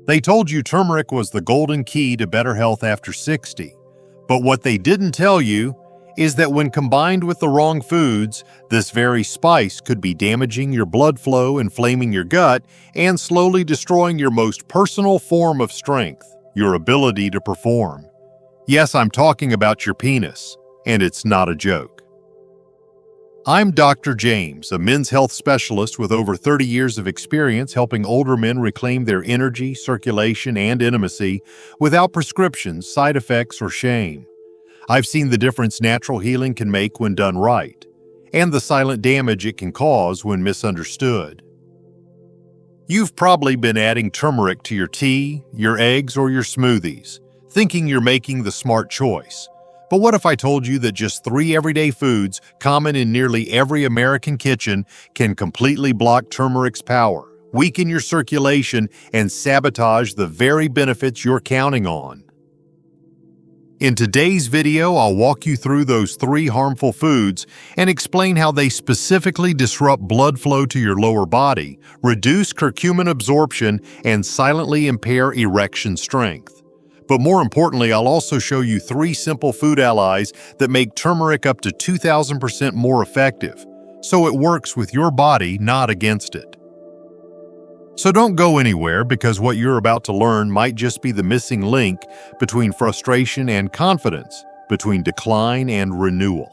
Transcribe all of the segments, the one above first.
They told you turmeric was the golden key to better health after 60. But what they didn't tell you is that when combined with the wrong foods, this very spice could be damaging your blood flow, inflaming your gut, and slowly destroying your most personal form of strength, your ability to perform. Yes, I'm talking about your penis, and it's not a joke. I'm Dr. James, a men's health specialist with over 30 years of experience helping older men reclaim their energy, circulation, and intimacy without prescriptions, side effects, or shame. I've seen the difference natural healing can make when done right, and the silent damage it can cause when misunderstood. You've probably been adding turmeric to your tea, your eggs, or your smoothies, thinking you're making the smart choice. But what if I told you that just 3 everyday foods, common in nearly every American kitchen, can completely block turmeric's power, weaken your circulation, and sabotage the very benefits you're counting on? In today's video, I'll walk you through those 3 harmful foods and explain how they specifically disrupt blood flow to your lower body, reduce curcumin absorption, and silently impair erection strength. But more importantly, I'll also show you 3 simple food allies that make turmeric up to 2,000% more effective, so it works with your body, not against it. So don't go anywhere, because what you're about to learn might just be the missing link between frustration and confidence, between decline and renewal.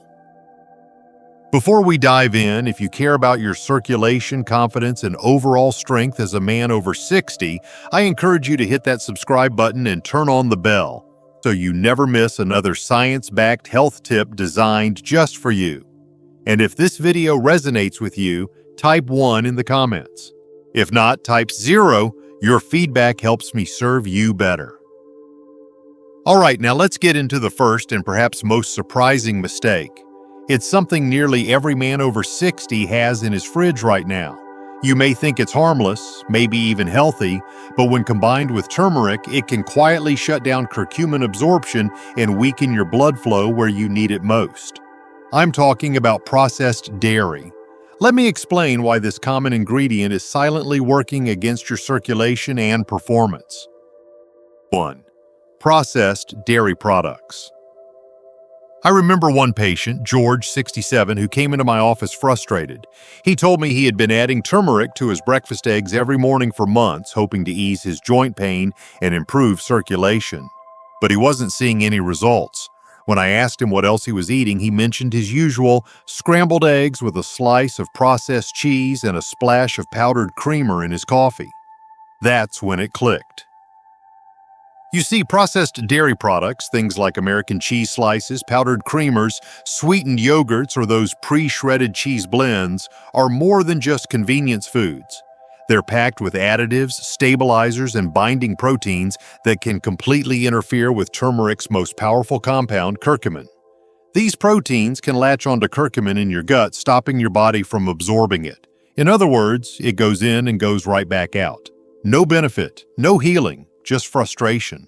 Before we dive in, if you care about your circulation, confidence, and overall strength as a man over 60, I encourage you to hit that subscribe button and turn on the bell so you never miss another science-backed health tip designed just for you. And if this video resonates with you, type 1 in the comments. If not, type 0. Your feedback helps me serve you better. All right, now let's get into the first and perhaps most surprising mistake. It's something nearly every man over 60 has in his fridge right now. You may think it's harmless, maybe even healthy, but when combined with turmeric, it can quietly shut down curcumin absorption and weaken your blood flow where you need it most. I'm talking about processed dairy. Let me explain why this common ingredient is silently working against your circulation and performance. 1. Processed dairy products. I remember one patient, George, 67, who came into my office frustrated. He told me he had been adding turmeric to his breakfast eggs every morning for months, hoping to ease his joint pain and improve circulation. But he wasn't seeing any results. When I asked him what else he was eating, he mentioned his usual scrambled eggs with a slice of processed cheese and a splash of powdered creamer in his coffee. That's when it clicked. You see, processed dairy products, things like American cheese slices, powdered creamers, sweetened yogurts, or those pre-shredded cheese blends, are more than just convenience foods. They're packed with additives, stabilizers, and binding proteins that can completely interfere with turmeric's most powerful compound, curcumin. These proteins can latch onto curcumin in your gut, stopping your body from absorbing it. In other words, it goes in and goes right back out. No benefit, no healing, just frustration.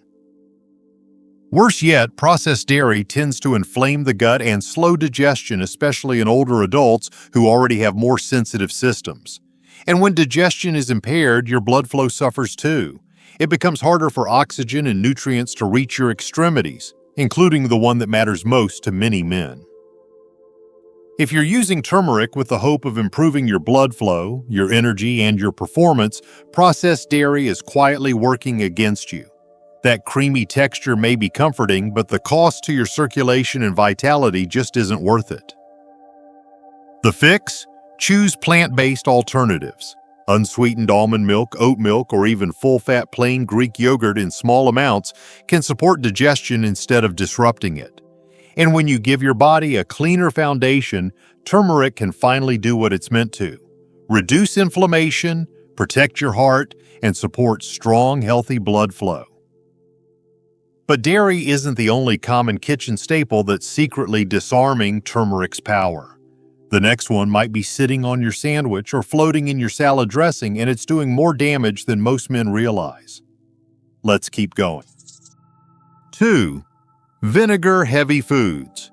Worse yet, processed dairy tends to inflame the gut and slow digestion, especially in older adults who already have more sensitive systems. And when digestion is impaired, your blood flow suffers too. It becomes harder for oxygen and nutrients to reach your extremities, including the one that matters most to many men. If you're using turmeric with the hope of improving your blood flow, your energy, and your performance, processed dairy is quietly working against you. That creamy texture may be comforting, but the cost to your circulation and vitality just isn't worth it. The fix? Choose plant-based alternatives. Unsweetened almond milk, oat milk, or even full-fat plain Greek yogurt in small amounts can support digestion instead of disrupting it. And when you give your body a cleaner foundation, turmeric can finally do what it's meant to: reduce inflammation, protect your heart, and support strong, healthy blood flow. But dairy isn't the only common kitchen staple that's secretly disarming turmeric's power. The next one might be sitting on your sandwich or floating in your salad dressing, and it's doing more damage than most men realize. Let's keep going. 2. Vinegar-Heavy Foods.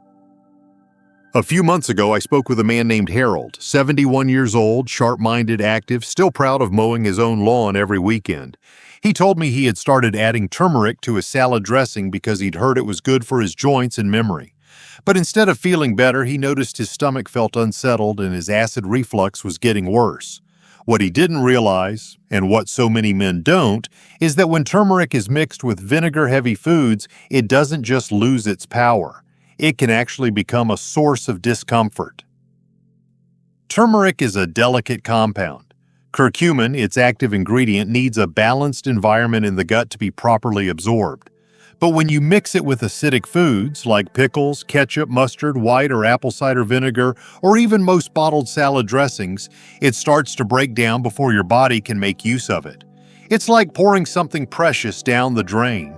A few months ago, I spoke with a man named Harold, 71 years old, sharp-minded, active, still proud of mowing his own lawn every weekend. He told me he had started adding turmeric to his salad dressing because he'd heard it was good for his joints and memory. But instead of feeling better, he noticed his stomach felt unsettled and his acid reflux was getting worse. What he didn't realize, and what so many men don't, is that when turmeric is mixed with vinegar-heavy foods, it doesn't just lose its power. It can actually become a source of discomfort. Turmeric is a delicate compound. Curcumin, its active ingredient, needs a balanced environment in the gut to be properly absorbed. But when you mix it with acidic foods like pickles, ketchup, mustard, white or apple cider vinegar, or even most bottled salad dressings, it starts to break down before your body can make use of it. It's like pouring something precious down the drain.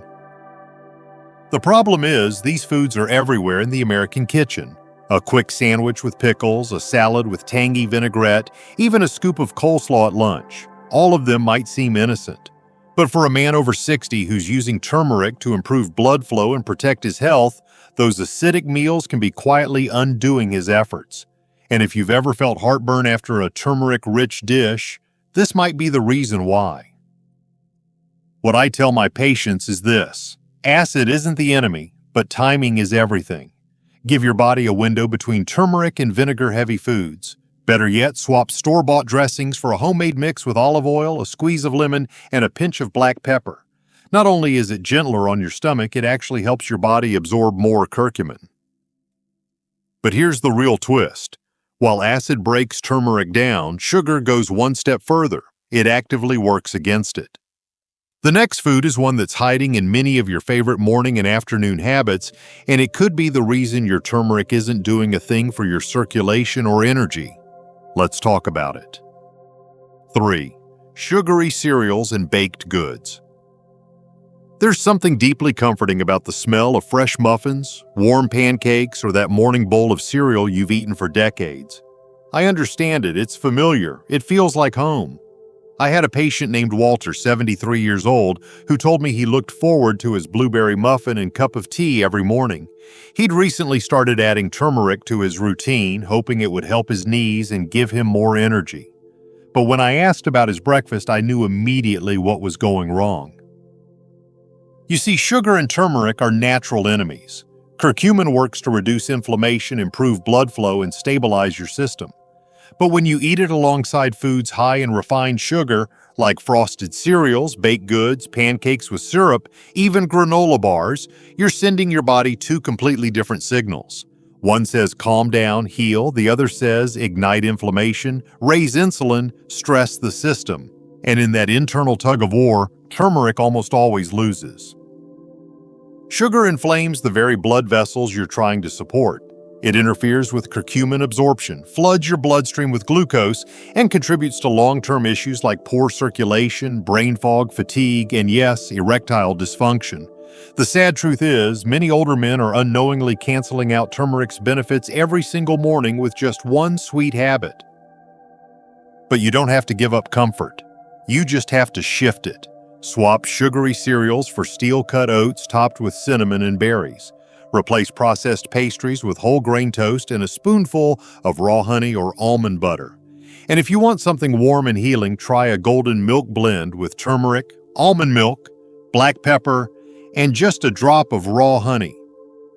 The problem is, these foods are everywhere in the American kitchen. A quick sandwich with pickles, a salad with tangy vinaigrette, even a scoop of coleslaw at lunch. All of them might seem innocent. But for a man over 60 who's using turmeric to improve blood flow and protect his health, those acidic meals can be quietly undoing his efforts. And if you've ever felt heartburn after a turmeric-rich dish, this might be the reason why. What I tell my patients is this: acid isn't the enemy, but timing is everything. Give your body a window between turmeric and vinegar-heavy foods. Better yet, swap store-bought dressings for a homemade mix with olive oil, a squeeze of lemon, and a pinch of black pepper. Not only is it gentler on your stomach, it actually helps your body absorb more curcumin. But here's the real twist. While acid breaks turmeric down, sugar goes one step further. It actively works against it. The next food is one that's hiding in many of your favorite morning and afternoon habits, and it could be the reason your turmeric isn't doing a thing for your circulation or energy. Let's talk about it. 3. Sugary cereals and baked goods. There's something deeply comforting about the smell of fresh muffins, warm pancakes, or that morning bowl of cereal you've eaten for decades. I understand it. It's familiar. It feels like home. I had a patient named Walter, 73 years old, who told me he looked forward to his blueberry muffin and cup of tea every morning. He'd recently started adding turmeric to his routine, hoping it would help his knees and give him more energy. But when I asked about his breakfast, I knew immediately what was going wrong. You see, sugar and turmeric are natural enemies. Curcumin works to reduce inflammation, improve blood flow, and stabilize your system. But when you eat it alongside foods high in refined sugar, like frosted cereals, baked goods, pancakes with syrup, even granola bars, you're sending your body two completely different signals. One says calm down, heal. The other says ignite inflammation, raise insulin, stress the system. And in that internal tug-of-war, turmeric almost always loses. Sugar inflames the very blood vessels you're trying to support. It interferes with curcumin absorption, floods your bloodstream with glucose, and contributes to long-term issues like poor circulation, brain fog, fatigue, and yes, erectile dysfunction. The sad truth is, many older men are unknowingly canceling out turmeric's benefits every single morning with just one sweet habit. But you don't have to give up comfort. You just have to shift it. Swap sugary cereals for steel-cut oats topped with cinnamon and berries. Replace processed pastries with whole grain toast and a spoonful of raw honey or almond butter. And if you want something warm and healing, try a golden milk blend with turmeric, almond milk, black pepper, and just a drop of raw honey.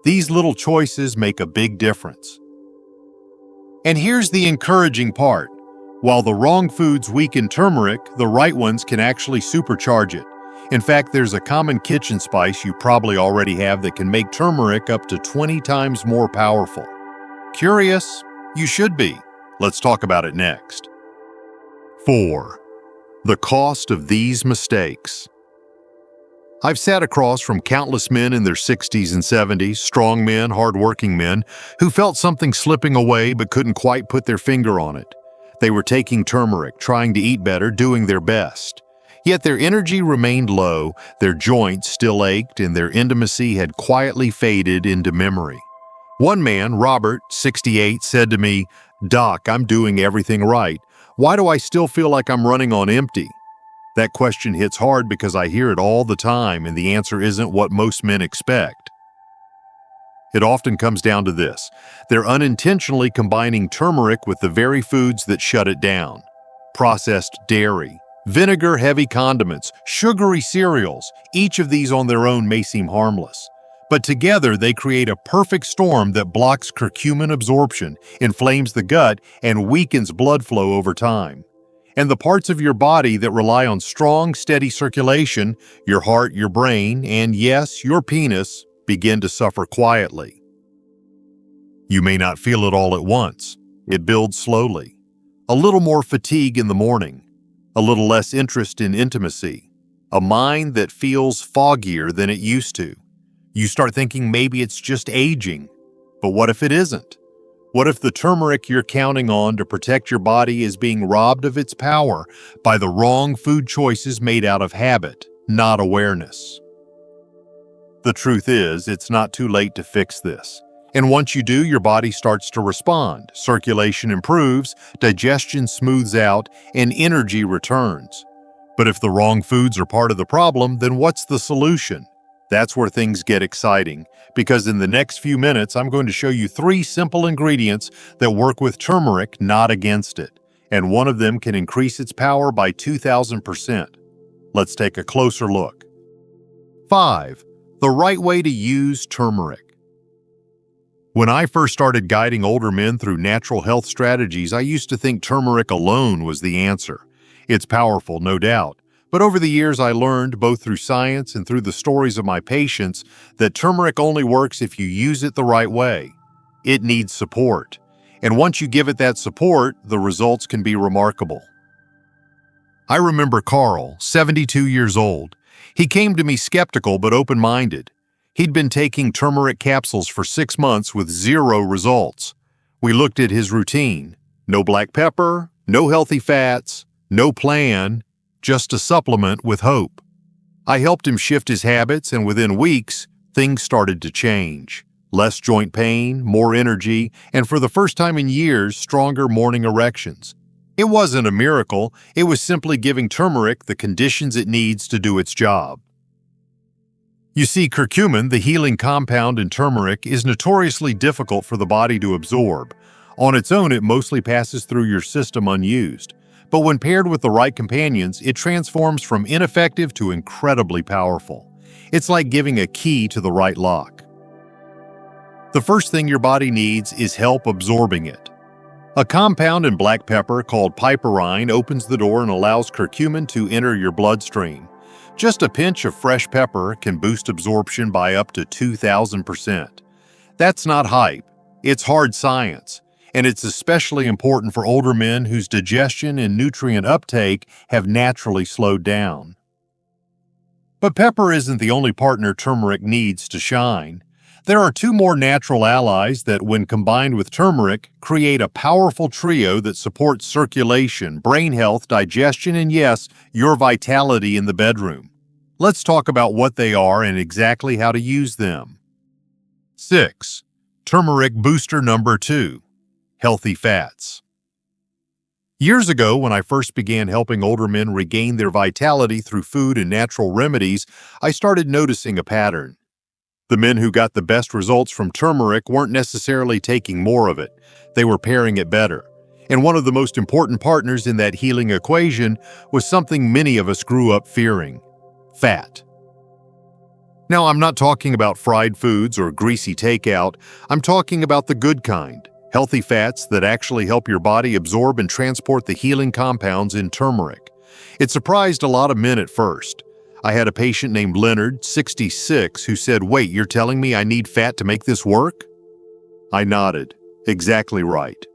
These little choices make a big difference. And here's the encouraging part. While the wrong foods weaken turmeric, the right ones can actually supercharge it. In fact, there's a common kitchen spice you probably already have that can make turmeric up to 20 times more powerful. Curious? You should be. Let's talk about it next. 4. The cost of these mistakes. I've sat across from countless men in their 60s and 70s, strong men, hard-working men, who felt something slipping away but couldn't quite put their finger on it. They were taking turmeric, trying to eat better, doing their best. Yet their energy remained low, their joints still ached, and their intimacy had quietly faded into memory. One man, Robert, 68, said to me, "Doc, I'm doing everything right. Why do I still feel like I'm running on empty?" That question hits hard because I hear it all the time, and the answer isn't what most men expect. It often comes down to this: they're unintentionally combining turmeric with the very foods that shut it down. Processed dairy, Vinegar-heavy condiments, sugary cereals, each of these on their own may seem harmless. But together they create a perfect storm that blocks curcumin absorption, inflames the gut, and weakens blood flow over time. And the parts of your body that rely on strong, steady circulation, your heart, your brain, and yes, your penis, begin to suffer quietly. You may not feel it all at once. It builds slowly. A little more fatigue in the morning, a little less interest in intimacy, a mind that feels foggier than it used to. You start thinking maybe it's just aging, but what if it isn't? What if the turmeric you're counting on to protect your body is being robbed of its power by the wrong food choices made out of habit, not awareness? The truth is, it's not too late to fix this. And once you do, your body starts to respond. Circulation improves, digestion smooths out, and energy returns. But if the wrong foods are part of the problem, then what's the solution? That's where things get exciting, because in the next few minutes, I'm going to show you 3 simple ingredients that work with turmeric, not against it. And one of them can increase its power by 2,000%. Let's take a closer look. 5. The right way to use turmeric. When I first started guiding older men through natural health strategies, I used to think turmeric alone was the answer. It's powerful, no doubt. But over the years, I learned, both through science and through the stories of my patients, that turmeric only works if you use it the right way. It needs support. And once you give it that support, the results can be remarkable. I remember Carl, 72 years old. He came to me skeptical but open-minded. He'd been taking turmeric capsules for 6 months with 0 results. We looked at his routine. No black pepper, no healthy fats, no plan, just a supplement with hope. I helped him shift his habits, and within weeks, things started to change. Less joint pain, more energy, and for the first time in years, stronger morning erections. It wasn't a miracle, it was simply giving turmeric the conditions it needs to do its job. You see, curcumin, the healing compound in turmeric, is notoriously difficult for the body to absorb. On its own, it mostly passes through your system unused. But when paired with the right companions, it transforms from ineffective to incredibly powerful. It's like giving a key to the right lock. The first thing your body needs is help absorbing it. A compound in black pepper called piperine opens the door and allows curcumin to enter your bloodstream. Just a pinch of fresh pepper can boost absorption by up to 2,000%. That's not hype, it's hard science. And it's especially important for older men whose digestion and nutrient uptake have naturally slowed down. But pepper isn't the only partner turmeric needs to shine. There are 2 more natural allies that, when combined with turmeric, create a powerful trio that supports circulation, brain health, digestion, and yes, your vitality in the bedroom. Let's talk about what they are and exactly how to use them. 6. Turmeric booster number 2. Healthy fats. Years ago, when I first began helping older men regain their vitality through food and natural remedies, I started noticing a pattern. The men who got the best results from turmeric weren't necessarily taking more of it, they were pairing it better. And one of the most important partners in that healing equation was something many of us grew up fearing: fat. Now, I'm not talking about fried foods or greasy takeout, I'm talking about the good kind. Healthy fats that actually help your body absorb and transport the healing compounds in turmeric. It surprised a lot of men at first. I had a patient named Leonard, 66, who said, "Wait, you're telling me I need fat to make this work?" I nodded. Exactly right.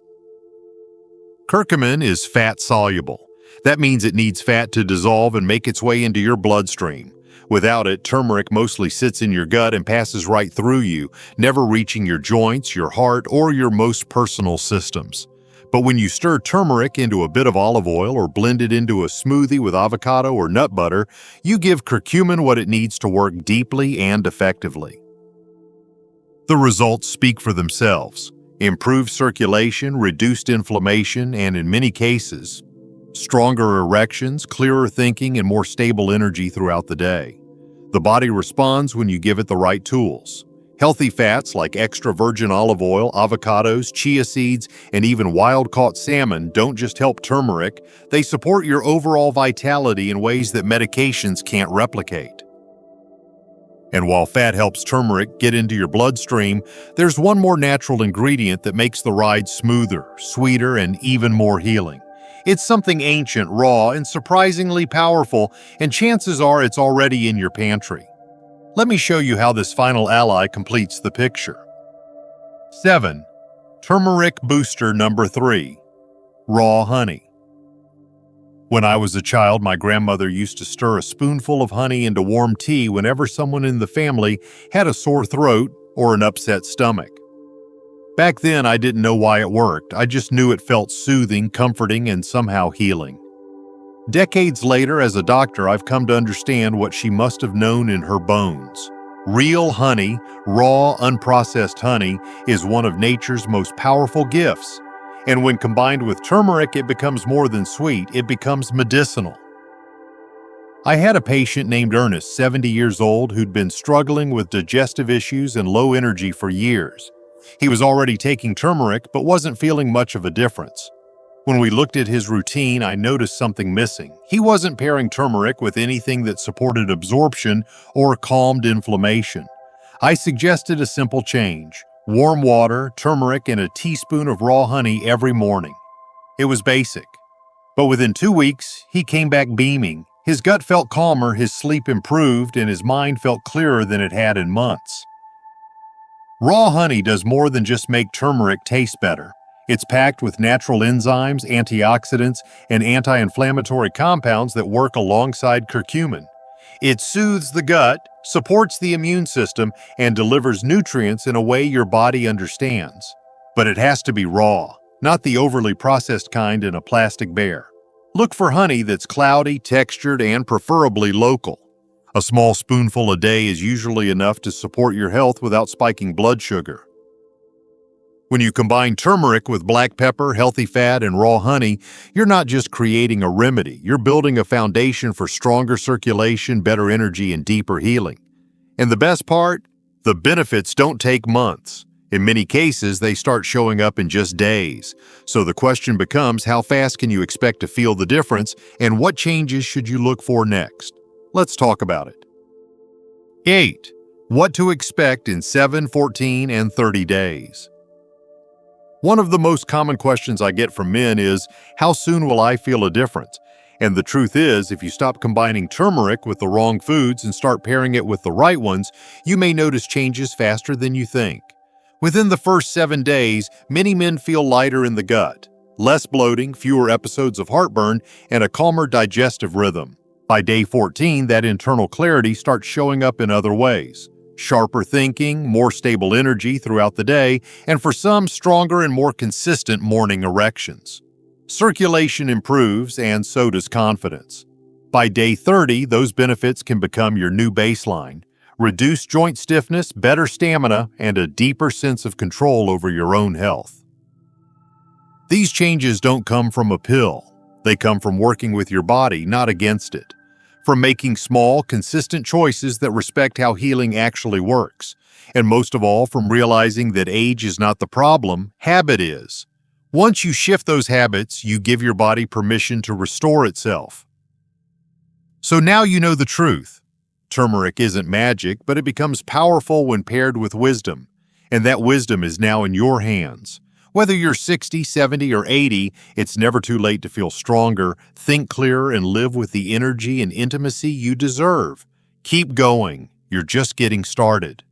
Curcumin is fat-soluble. That means it needs fat to dissolve and make its way into your bloodstream. Without it, turmeric mostly sits in your gut and passes right through you, never reaching your joints, your heart, or your most personal systems. But when you stir turmeric into a bit of olive oil or blend it into a smoothie with avocado or nut butter, you give curcumin what it needs to work deeply and effectively. The results speak for themselves: improved circulation, reduced inflammation, and in many cases, stronger erections, clearer thinking, and more stable energy throughout the day. The body responds when you give it the right tools. Healthy fats like extra virgin olive oil, avocados, chia seeds, and even wild-caught salmon don't just help turmeric, they support your overall vitality in ways that medications can't replicate. And while fat helps turmeric get into your bloodstream, there's one more natural ingredient that makes the ride smoother, sweeter, and even more healing. It's something ancient, raw, and surprisingly powerful, and chances are it's already in your pantry. Let me show you how this final ally completes the picture. 7. Turmeric Booster Number 3. Raw honey. When I was a child, my grandmother used to stir a spoonful of honey into warm tea whenever someone in the family had a sore throat or an upset stomach. Back then, I didn't know why it worked. I just knew it felt soothing, comforting, and somehow healing. Decades later, as a doctor, I've come to understand what she must have known in her bones. Real honey, raw, unprocessed honey, is one of nature's most powerful gifts. And when combined with turmeric, it becomes more than sweet, it becomes medicinal. I had a patient named Ernest, 70 years old, who'd been struggling with digestive issues and low energy for years. He was already taking turmeric, but wasn't feeling much of a difference. When we looked at his routine, I noticed something missing. He wasn't pairing turmeric with anything that supported absorption or calmed inflammation. I suggested a simple change: warm water, turmeric, and a teaspoon of raw honey every morning. It was basic. But within 2 weeks, he came back beaming. His gut felt calmer, his sleep improved, and his mind felt clearer than it had in months. Raw honey does more than just make turmeric taste better. It's packed with natural enzymes, antioxidants, and anti-inflammatory compounds that work alongside curcumin. It soothes the gut, supports the immune system, and delivers nutrients in a way your body understands. But it has to be raw, not the overly processed kind in a plastic bear. Look for honey that's cloudy, textured, and preferably local. A small spoonful a day is usually enough to support your health without spiking blood sugar. When you combine turmeric with black pepper, healthy fat, and raw honey, you're not just creating a remedy, you're building a foundation for stronger circulation, better energy, and deeper healing. And the best part? The benefits don't take months. In many cases, they start showing up in just days. So the question becomes, how fast can you expect to feel the difference, and what changes should you look for next? Let's talk about it. 8. What to expect in 7, 14, and 30 days. One of the most common questions I get from men is, how soon will I feel a difference? And the truth is, if you stop combining turmeric with the wrong foods and start pairing it with the right ones, you may notice changes faster than you think. Within the first 7 days, many men feel lighter in the gut, less bloating, fewer episodes of heartburn, and a calmer digestive rhythm. By day 14, that internal clarity starts showing up in other ways. Sharper thinking, more stable energy throughout the day, and for some, stronger and more consistent morning erections. Circulation improves, and so does confidence. By day 30, those benefits can become your new baseline. Reduced joint stiffness, better stamina, and a deeper sense of control over your own health. These changes don't come from a pill. They come from working with your body, not against it. From making small, consistent choices that respect how healing actually works. And most of all, from realizing that age is not the problem, habit is. Once you shift those habits, you give your body permission to restore itself. So now you know the truth. Turmeric isn't magic, but it becomes powerful when paired with wisdom. And that wisdom is now in your hands. Whether you're 60, 70, or 80, it's never too late to feel stronger, think clearer, and live with the energy and intimacy you deserve. Keep going. You're just getting started.